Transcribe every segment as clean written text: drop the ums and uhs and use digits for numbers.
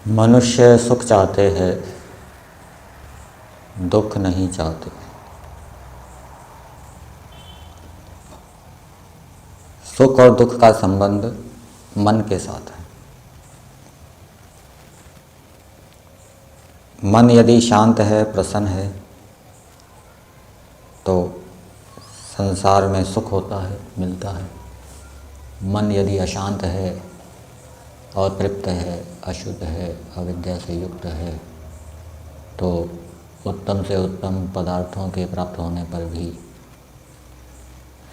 मनुष्य सुख चाहते हैं, दुख नहीं चाहते। सुख और दुख का संबंध मन के साथ है। मन यदि शांत है, प्रसन्न है, तो संसार में सुख होता है, मिलता है। मन यदि अशांत है, अतृप्त है, अशुद्ध है, अविद्या से युक्त है, तो उत्तम से उत्तम पदार्थों के प्राप्त होने पर भी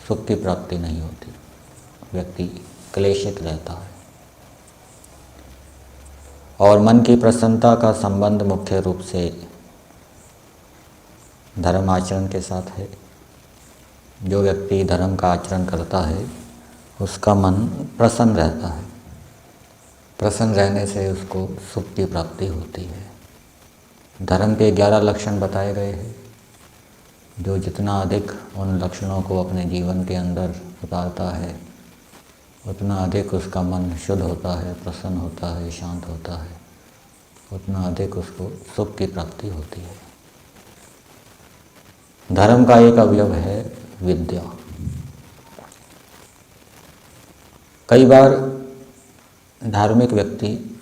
सुख की प्राप्ति नहीं होती। व्यक्ति क्लेशित रहता है। और मन की प्रसन्नता का संबंध मुख्य रूप से धर्म आचरण के साथ है। जो व्यक्ति धर्म का आचरण करता है, उसका मन प्रसन्न रहता है। प्रसन्न रहने से उसको सुख की प्राप्ति होती है। धर्म के 11 लक्षण बताए गए हैं। जो जितना अधिक उन लक्षणों को अपने जीवन के अंदर उतारता है, उतना अधिक उसका मन शुद्ध होता है, प्रसन्न होता है, शांत होता है, उतना अधिक उसको सुख की प्राप्ति होती है। धर्म का एक अवयव है विद्या। कई बार धार्मिक व्यक्ति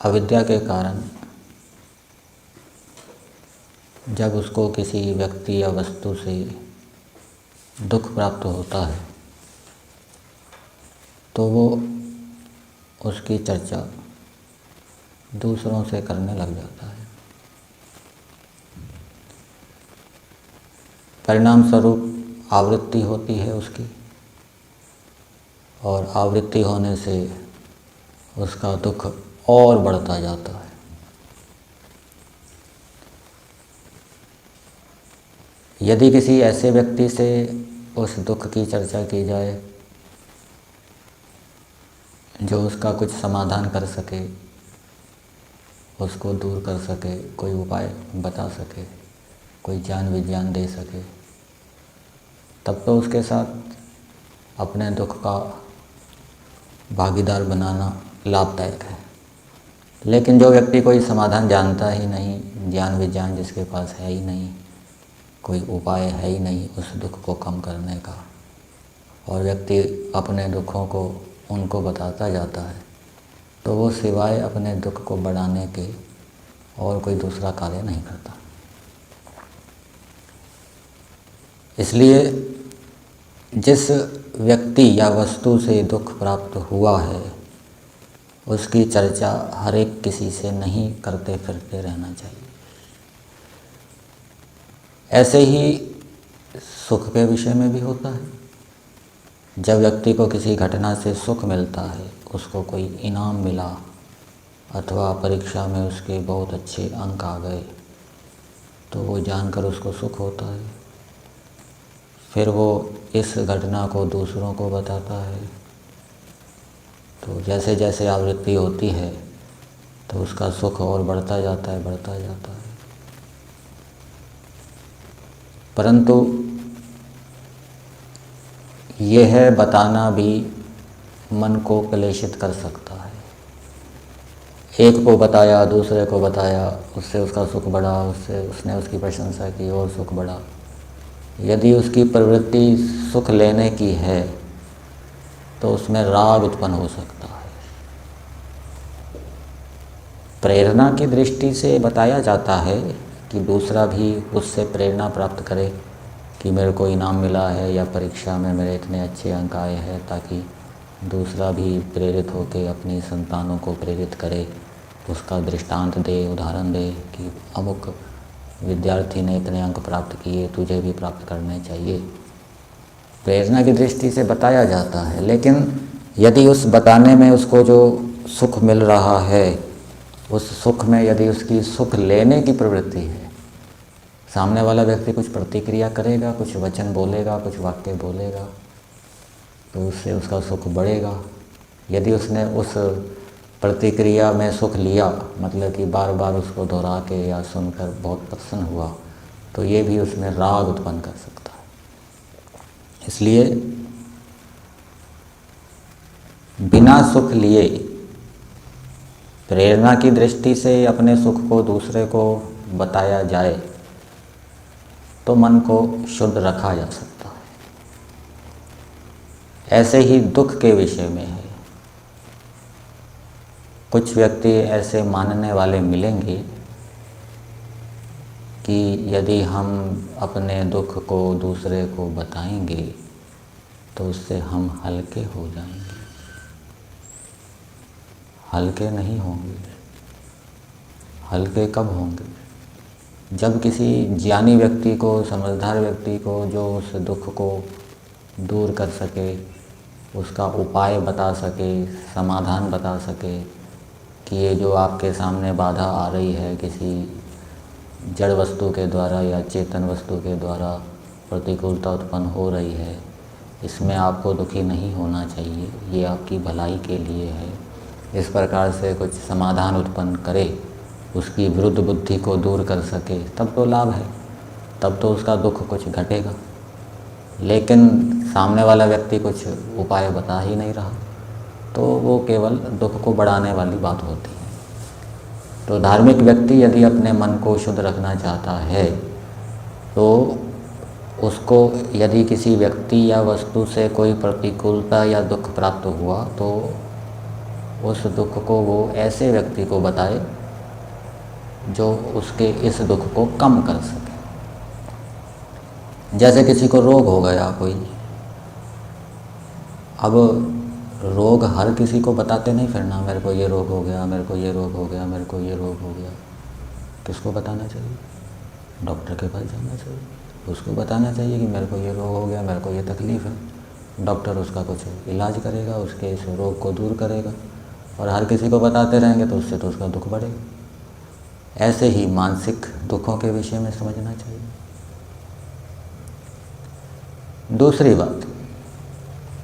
अविद्या के कारण जब उसको किसी व्यक्ति या वस्तु से दुख प्राप्त होता है, तो वो उसकी चर्चा दूसरों से करने लग जाता है। परिणाम स्वरूप आवृत्ति होती है उसकी, और आवृत्ति होने से उसका दुख और बढ़ता जाता है। यदि किसी ऐसे व्यक्ति से उस दुख की चर्चा की जाए जो उसका कुछ समाधान कर सके, उसको दूर कर सके, कोई उपाय बता सके, कोई ज्ञान विज्ञान दे सके, तब तो उसके साथ अपने दुख का भागीदार बनाना लाभदायक है। लेकिन जो व्यक्ति कोई समाधान जानता ही नहीं, ज्ञान विज्ञान जिसके पास है ही नहीं, कोई उपाय है ही नहीं उस दुख को कम करने का, और व्यक्ति अपने दुखों को उनको बताता जाता है, तो वो सिवाय अपने दुख को बढ़ाने के और कोई दूसरा कार्य नहीं करता। इसलिए जिस व्यक्ति या वस्तु से दुख प्राप्त हुआ है, उसकी चर्चा हर एक किसी से नहीं करते फिरते रहना चाहिए। ऐसे ही सुख के विषय में भी होता है। जब व्यक्ति को किसी घटना से सुख मिलता है, उसको कोई इनाम मिला अथवा परीक्षा में उसके बहुत अच्छे अंक आ गए, तो वो जानकर उसको सुख होता है। फिर वो इस घटना को दूसरों को बताता है, तो जैसे जैसे आवृत्ति होती है तो उसका सुख और बढ़ता जाता है, बढ़ता जाता है। परंतु यह बताना भी मन को क्लेशित कर सकता है। एक को बताया, दूसरे को बताया, उससे उसका सुख बढ़ा, उसने उसकी प्रशंसा की और सुख बढ़ा। यदि उसकी प्रवृत्ति सुख लेने की है, तो उसमें राग उत्पन्न हो सकता है। प्रेरणा की दृष्टि से बताया जाता है कि दूसरा भी उससे प्रेरणा प्राप्त करे कि मेरे को इनाम मिला है या परीक्षा में मेरे इतने अच्छे अंक आए हैं, ताकि दूसरा भी प्रेरित होकर अपनी संतानों को प्रेरित करे, उसका दृष्टांत दे, उदाहरण दे कि अमुक विद्यार्थी ने इतने अंक प्राप्त किए, तुझे भी प्राप्त करने चाहिए। प्रेरणा की दृष्टि से बताया जाता है। लेकिन यदि उस बताने में उसको जो सुख मिल रहा है, उस सुख में यदि उसकी सुख लेने की प्रवृत्ति है, सामने वाला व्यक्ति कुछ प्रतिक्रिया करेगा, कुछ वचन बोलेगा, कुछ वाक्य बोलेगा, तो उससे उसका सुख बढ़ेगा। यदि उसने उस प्रतिक्रिया में सुख लिया, मतलब कि बार बार उसको दोहरा के या सुनकर बहुत प्रसन्न हुआ, तो ये भी उसमें राग उत्पन्न कर सकता है। इसलिए बिना सुख लिए प्रेरणा की दृष्टि से अपने सुख को दूसरे को बताया जाए तो मन को शुद्ध रखा जा सकता है। ऐसे ही दुख के विषय में है। कुछ व्यक्ति ऐसे मानने वाले मिलेंगे कि यदि हम अपने दुख को दूसरे को बताएंगे तो उससे हम हल्के हो जाएंगे। हल्के नहीं होंगे। हल्के कब होंगे? जब किसी ज्ञानी व्यक्ति को, समझदार व्यक्ति को, जो उस दुख को दूर कर सके, उसका उपाय बता सके, समाधान बता सके कि ये जो आपके सामने बाधा आ रही है किसी जड़ वस्तु के द्वारा या चेतन वस्तु के द्वारा प्रतिकूलता उत्पन्न हो रही है, इसमें आपको दुखी नहीं होना चाहिए, ये आपकी भलाई के लिए है, इस प्रकार से कुछ समाधान उत्पन्न करे, उसकी विरुद्ध बुद्धि को दूर कर सके, तब तो लाभ है, तब तो उसका दुख कुछ घटेगा। लेकिन सामने वाला व्यक्ति कुछ उपाय बता ही नहीं रहा तो वो केवल दुख को बढ़ाने वाली बात होती है। तो धार्मिक व्यक्ति यदि अपने मन को शुद्ध रखना चाहता है तो उसको यदि किसी व्यक्ति या वस्तु से कोई प्रतिकूलता या दुख प्राप्त हुआ तो उस दुख को वो ऐसे व्यक्ति को बताए जो उसके इस दुख को कम कर सके। जैसे किसी को रोग हो गया कोई, अब रोग हर किसी को बताते नहीं फिरना, मेरे को ये रोग हो गया, मेरे को ये रोग हो गया, मेरे को ये रोग हो गया। किसको बताना चाहिए? डॉक्टर के पास जाना चाहिए, उसको बताना चाहिए कि मेरे को ये रोग हो गया, मेरे को ये तकलीफ़ है। डॉक्टर उसका कुछ इलाज करेगा, उसके इस रोग को दूर करेगा। और हर किसी को बताते रहेंगे तो उससे तो उसका दुख बढ़ेगा। ऐसे ही मानसिक दुखों के विषय में समझना चाहिए। दूसरी बात,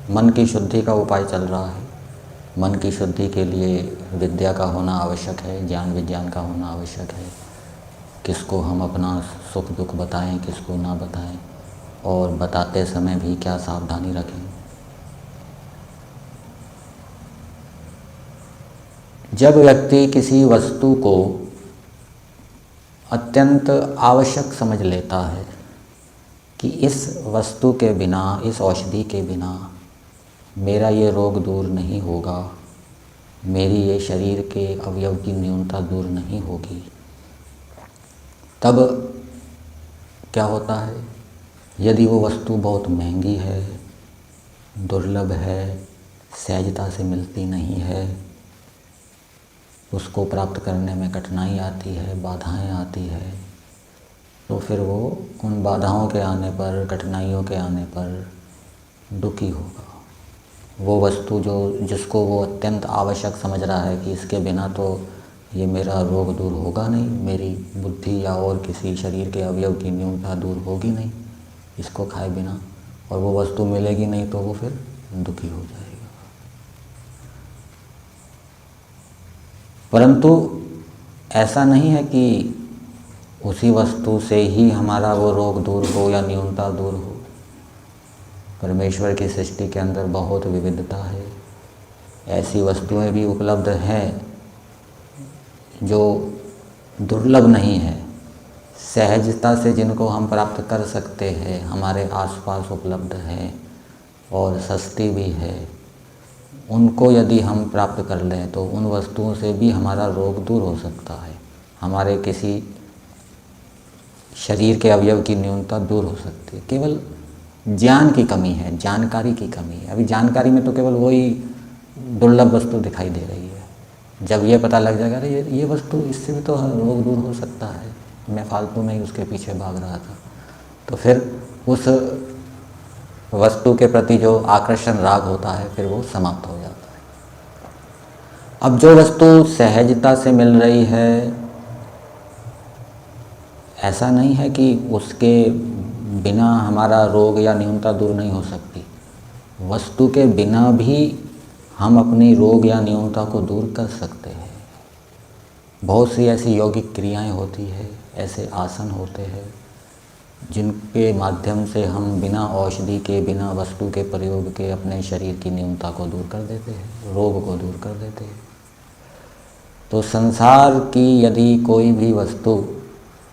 मन की शुद्धि का उपाय चल रहा है। मन की शुद्धि के लिए विद्या का होना आवश्यक है, ज्ञान विज्ञान का होना आवश्यक है। किसको हम अपना सुख दुख बताएं, किसको ना बताएं, और बताते समय भी क्या सावधानी रखें। जब व्यक्ति किसी वस्तु को अत्यंत आवश्यक समझ लेता है कि इस वस्तु के बिना, इस औषधि के बिना मेरा ये रोग दूर नहीं होगा, मेरी ये शरीर के अवयव की न्यूनता दूर नहीं होगी, तब क्या होता है? यदि वो वस्तु बहुत महंगी है, दुर्लभ है, सहजता से मिलती नहीं है, उसको प्राप्त करने में कठिनाई आती है, बाधाएं आती है, तो फिर वो उन बाधाओं के आने पर, कठिनाइयों के आने पर दुखी होगा। वो वस्तु जिसको वो अत्यंत आवश्यक समझ रहा है कि इसके बिना तो ये मेरा रोग दूर होगा नहीं, मेरी बुद्धि या और किसी शरीर के अवयव की न्यूनता दूर होगी नहीं इसको खाए बिना, और वो वस्तु मिलेगी नहीं तो वो फिर दुखी हो जाएगा। परंतु ऐसा नहीं है कि उसी वस्तु से ही हमारा वो रोग दूर हो या न्यूनता दूर हो। परमेश्वर की सृष्टि के अंदर बहुत विविधता है। ऐसी वस्तुएं भी उपलब्ध हैं जो दुर्लभ नहीं है, सहजता से जिनको हम प्राप्त कर सकते हैं, हमारे आसपास उपलब्ध हैं और सस्ती भी है। उनको यदि हम प्राप्त कर लें तो उन वस्तुओं से भी हमारा रोग दूर हो सकता है, हमारे किसी शरीर के अवयव की न्यूनता दूर हो सकती है। केवल ज्ञान की कमी है, जानकारी की कमी है। अभी जानकारी में तो केवल वही दुर्लभ वस्तु दिखाई दे रही है। जब ये पता लग जाएगा अरे ये वस्तु, इससे भी तो रोग दूर हो सकता है, मैं फालतू में ही उसके पीछे भाग रहा था, तो फिर उस वस्तु के प्रति जो आकर्षण राग होता है फिर वो समाप्त हो जाता है। अब जो वस्तु सहजता से मिल रही है, ऐसा नहीं है कि उसके बिना हमारा रोग या न्यूनता दूर नहीं हो सकती। वस्तु के बिना भी हम अपनी रोग या न्यूनता को दूर कर सकते हैं। बहुत सी ऐसी यौगिक क्रियाएं होती है, ऐसे आसन होते हैं जिनके माध्यम से हम बिना औषधि के, बिना वस्तु के प्रयोग के अपने शरीर की न्यूनता को दूर कर देते हैं, रोग को दूर कर देते हैं। तो संसार की यदि कोई भी वस्तु,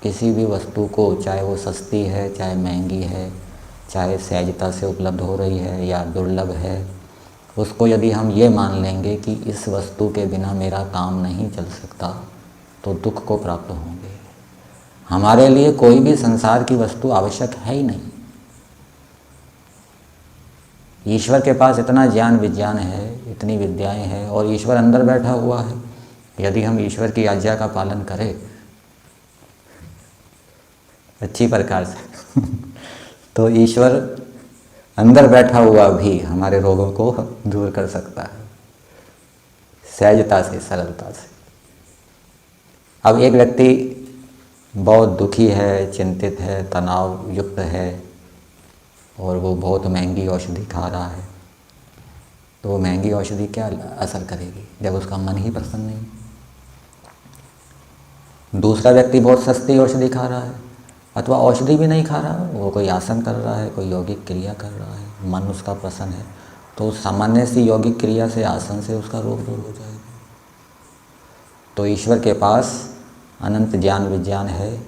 किसी भी वस्तु को, चाहे वो सस्ती है, चाहे महंगी है, चाहे सहजता से उपलब्ध हो रही है या दुर्लभ है, उसको यदि हम ये मान लेंगे कि इस वस्तु के बिना मेरा काम नहीं चल सकता, तो दुख को प्राप्त होंगे। हमारे लिए कोई भी संसार की वस्तु आवश्यक है ही नहीं। ईश्वर के पास इतना ज्ञान विज्ञान है, इतनी विद्याएं हैं, और ईश्वर अंदर बैठा हुआ है। यदि हम ईश्वर की आज्ञा का पालन करें अच्छी प्रकार से तो ईश्वर अंदर बैठा हुआ भी हमारे रोगों को दूर कर सकता है, सहजता से, सरलता से। अब एक व्यक्ति बहुत दुखी है, चिंतित है, तनाव युक्त है, और वो बहुत महंगी औषधि खा रहा है, तो वो महंगी औषधि क्या असर करेगी जब उसका मन ही प्रसन्न नहीं। दूसरा व्यक्ति बहुत सस्ती औषधि खा रहा है, अथवा औषधि भी नहीं खा रहा, वो कोई आसन कर रहा है, कोई यौगिक क्रिया कर रहा है, मन उसका प्रसन्न है, तो सामान्य सी यौगिक क्रिया से, आसन से उसका रोग दूर हो जाएगा। तो ईश्वर के पास अनंत ज्ञान विज्ञान है,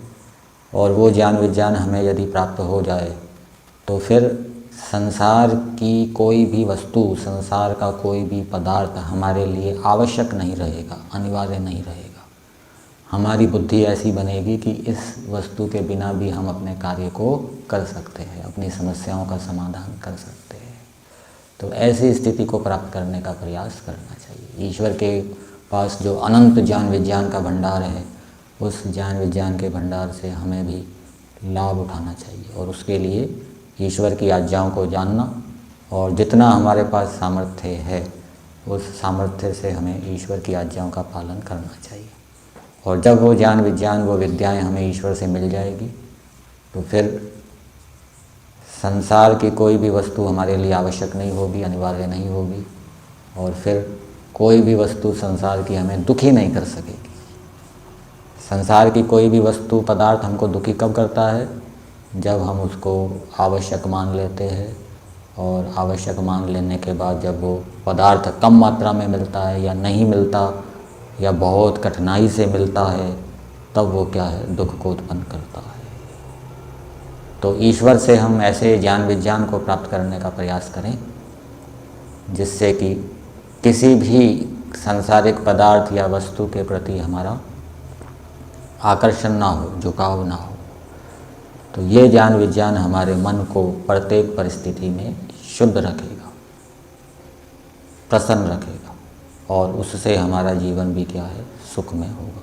और वो ज्ञान विज्ञान हमें यदि प्राप्त हो जाए तो फिर संसार की कोई भी वस्तु, संसार का कोई भी पदार्थ हमारे लिए आवश्यक नहीं रहेगा, अनिवार्य नहीं रहेगा। हमारी बुद्धि ऐसी बनेगी कि इस वस्तु के बिना भी हम अपने कार्य को कर सकते हैं, अपनी समस्याओं का समाधान कर सकते हैं। तो ऐसी स्थिति को प्राप्त करने का प्रयास करना चाहिए। ईश्वर के पास जो अनंत ज्ञान विज्ञान का भंडार है, उस ज्ञान विज्ञान के भंडार से हमें भी लाभ उठाना चाहिए, और उसके लिए ईश्वर की आज्ञाओं को जानना, और जितना हमारे पास सामर्थ्य है उस सामर्थ्य से हमें ईश्वर की आज्ञाओं का पालन करना चाहिए। और जब वो ज्ञान विज्ञान, वो विद्याएं हमें ईश्वर से मिल जाएगी, तो फिर संसार की कोई भी वस्तु हमारे लिए आवश्यक नहीं होगी, अनिवार्य नहीं होगी, और फिर कोई भी वस्तु संसार की हमें दुखी नहीं कर सकेगी। संसार की कोई भी वस्तु, पदार्थ हमको दुखी कब करता है? जब हम उसको आवश्यक मान लेते हैं, और आवश्यक मान लेने के बाद जब वो पदार्थ कम मात्रा में मिलता है, या नहीं मिलता, या बहुत कठिनाई से मिलता है, तब वो क्या है, दुख को उत्पन्न करता है। तो ईश्वर से हम ऐसे ज्ञान विज्ञान को प्राप्त करने का प्रयास करें जिससे कि किसी भी सांसारिक पदार्थ या वस्तु के प्रति हमारा आकर्षण ना हो, झुकाव ना हो। तो ये ज्ञान विज्ञान हमारे मन को प्रत्येक परिस्थिति में शुद्ध रखेगा, प्रसन्न रखेगा, और उससे हमारा जीवन भी क्या है, सुखमय होगा।